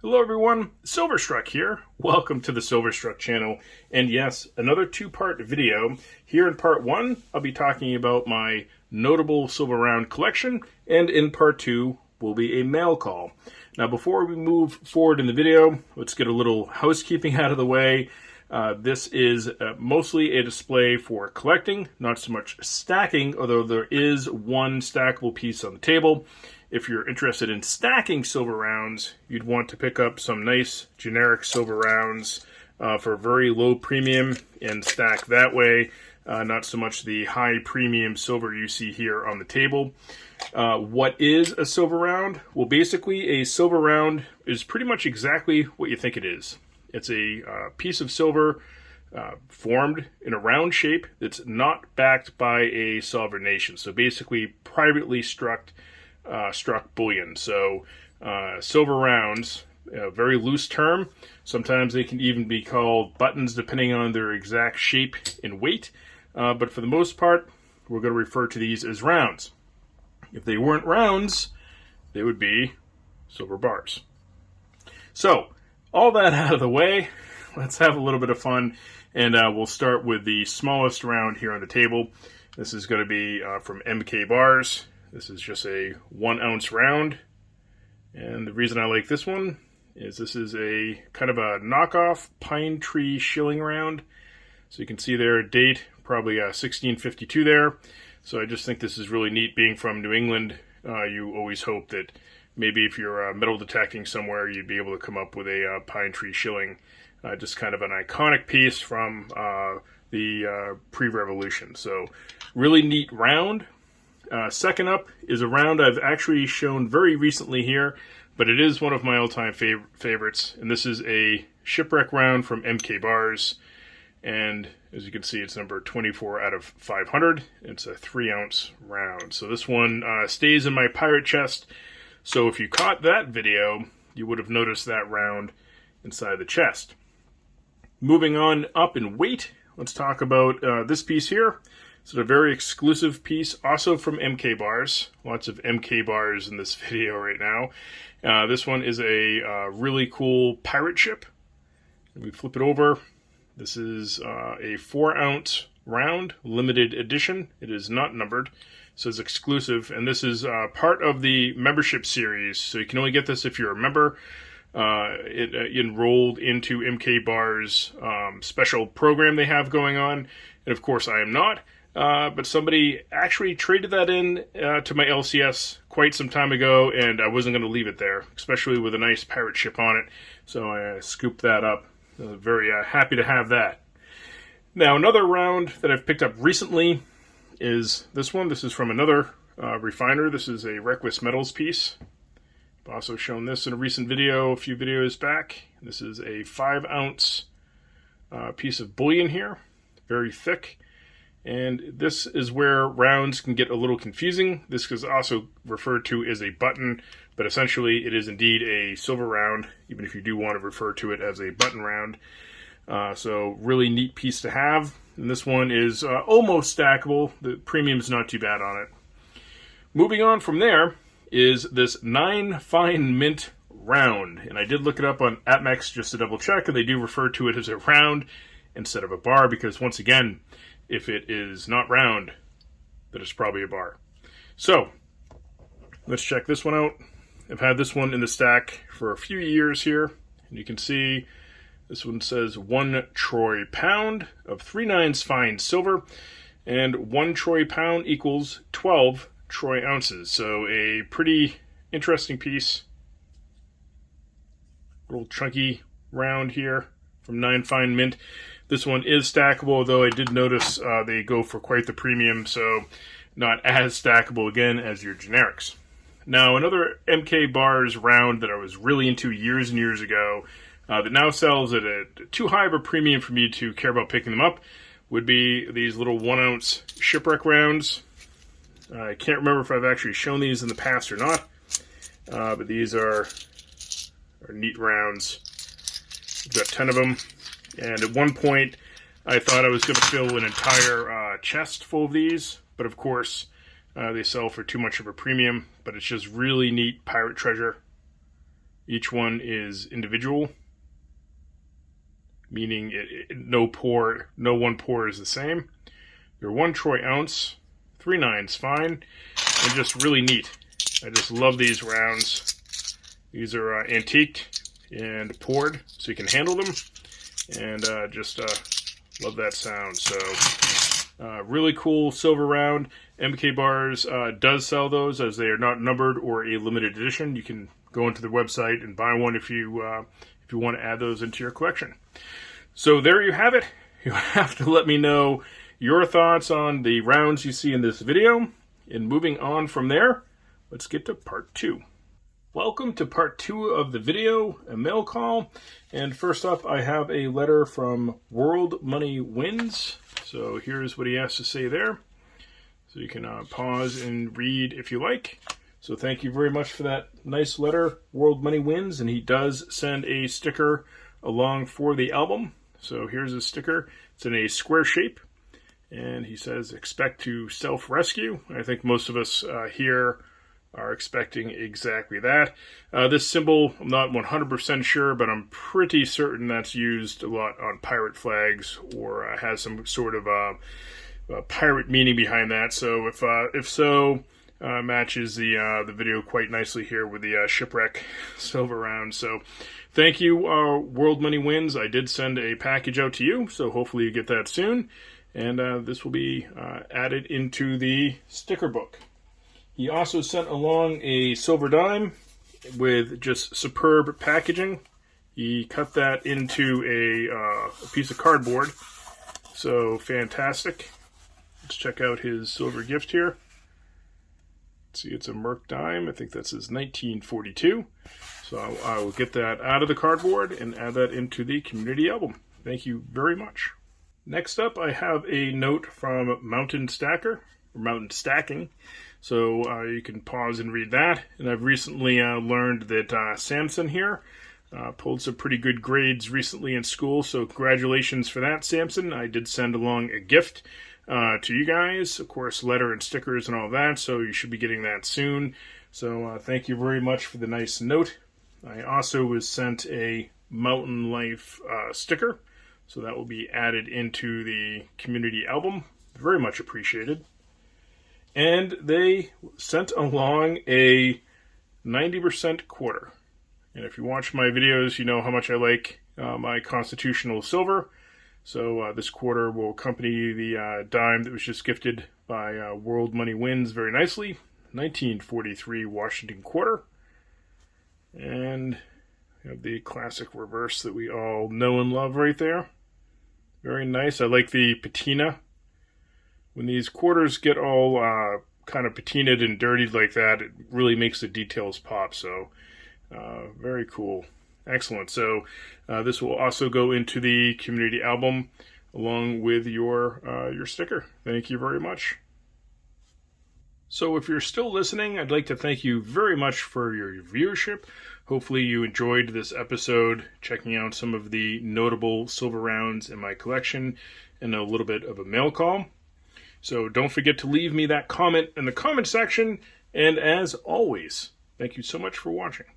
Hello everyone, Silverstruck here. Welcome to the Silverstruck channel. And yes, another two-part video. Here in part one, I'll be talking about my notable silver round collection, and in part two will be a mail call. Now before we move forward in the video, let's get a little housekeeping out of the way. This is mostly a display for collecting, not so much stacking, although there is one stackable piece on the table. If you're interested in stacking silver rounds, you'd want to pick up some nice generic silver rounds for a very low premium and stack that way, not so much the high premium silver you see here on the table. What is a silver round? Well, basically a silver round is pretty much exactly what you think it is. It's a piece of silver formed in a round shape that's not backed by a sovereign nation. So basically privately struck bullion. So silver rounds, a very loose term. Sometimes they can even be called buttons depending on their exact shape and weight. But for the most part, we're going to refer to these as rounds. If they weren't rounds, they would be silver bars. So all that out of the way, let's have a little bit of fun. And we'll start with the smallest round here on the table. This is going to be from MK Bars. This is just a 1 ounce round, and the reason I like this one is this is a kind of a knockoff pine tree shilling round. So you can see there, date probably 1652 there. So I just think this is really neat. Being from New England, you always hope that maybe if you're metal detecting somewhere, you'd be able to come up with a pine tree shilling. Just kind of an iconic piece from the pre-revolution. So really neat round. Second up is a round I've actually shown very recently here, but it is one of my all-time favorites, and this is a shipwreck round from MK Bars, and as you can see, it's number 24 out of 500. It's a 3 ounce round. So this one stays in my pirate chest, so if you caught that video, you would have noticed that round inside the chest. Moving on up in weight, let's talk about this piece here. It's a very exclusive piece, also from MK Bars. Lots of MK Bars in this video right now. This one is a really cool pirate ship. We flip it over. This is a 4 ounce round, limited edition. It is not numbered, so it's exclusive. And this is part of the membership series, so you can only get this if you're a member. It enrolled into MK Bars' special program they have going on. And of course, I am not. But somebody actually traded that in to my LCS quite some time ago, and I wasn't going to leave it there, especially with a nice pirate ship on it. So I scooped that up. Very happy to have that. Now, another round that I've picked up recently is this one. This is from another refiner. This is a Reckless Metals piece. I've also shown this in a recent video, a few videos back. This is a 5 ounce piece of bullion here, very thick. And this is where rounds can get a little confusing. This is also referred to as a button, but essentially it is indeed a silver round, even if you do want to refer to it as a button round. So really neat piece to have. And this one is almost stackable. The premium is not too bad on it. Moving on from there is this 9 fine mint round. And I did look it up on APMEX just to double check, and they do refer to it as a round instead of a bar, because once again, if it is not round, then it's probably a bar. So, let's check this one out. I've had this one in the stack for a few years here, and you can see this one says 1 troy pound of 3/9 fine silver, and 1 troy pound equals 12 troy ounces. So a pretty interesting piece. Little chunky round here from 9 fine mint. This one is stackable, though I did notice they go for quite the premium, so not as stackable again as your generics. Now, another MK Bars round that I was really into years and years ago that now sells at a too high of a premium for me to care about picking them up would be these little 1 ounce shipwreck rounds. I can't remember if I've actually shown these in the past or not, but these are neat rounds. We've got 10 of them. And at one point, I thought I was going to fill an entire chest full of these, but of course, they sell for too much of a premium, but it's just really neat pirate treasure. Each one is individual, meaning no one pour is the same. They're 1 troy ounce, 3/9's fine, and just really neat. I just love these rounds. These are antiqued and poured, so you can handle them, and just love that sound. So really cool silver round. MK Bars does sell those, as they are not numbered or a limited edition. You can go into their website and buy one if you want to add those into your collection. So there you have it. You have to let me know your thoughts on the rounds you see in this video. And moving on from there, let's get to part 2. Welcome to part 2 of the video, a mail call. And first up, I have a letter from World Money Wins. So here's what he has to say there. So you can pause and read if you like. So thank you very much for that nice letter, World Money Wins. And he does send a sticker along for the album. So here's a sticker. It's in a square shape. And he says, expect to self-rescue. I think most of us here are expecting exactly that. This symbol, I'm not 100% sure, but I'm pretty certain that's used a lot on pirate flags, or has some sort of pirate meaning behind that. So if so, matches the video quite nicely here with the shipwreck silver round. So thank you, World Money Wins. I did send a package out to you, so hopefully you get that soon. And this will be added into the sticker book. He also sent along a silver dime with just superb packaging. He cut that into a piece of cardboard. So fantastic. Let's check out his silver gift here. Let's see, it's a Merc dime. I think that's his 1942. So I will get that out of the cardboard and add that into the community album. Thank you very much. Next up, I have a note from Mountain Stacking. So you can pause and read that. And I've recently learned that Samson here pulled some pretty good grades recently in school. So congratulations for that, Samson. I did send along a gift to you guys. Of course, letter and stickers and all that. So you should be getting that soon. So thank you very much for the nice note. I also was sent a Mountain Life sticker. So that will be added into the community album. Very much appreciated. And they sent along a 90% quarter. And if you watch my videos, you know how much I like my Constitutional Silver. So this quarter will accompany the dime that was just gifted by World Money Wins very nicely. 1943 Washington quarter. And you have the classic reverse that we all know and love right there. Very nice. I like the patina. When these quarters get all kind of patinaed and dirtied like that, it really makes the details pop. So very cool. Excellent. So this will also go into the community album along with your sticker. Thank you very much. So if you're still listening, I'd like to thank you very much for your viewership. Hopefully you enjoyed this episode, checking out some of the notable silver rounds in my collection and a little bit of a mail call. So don't forget to leave me that comment in the comment section. And as always, thank you so much for watching.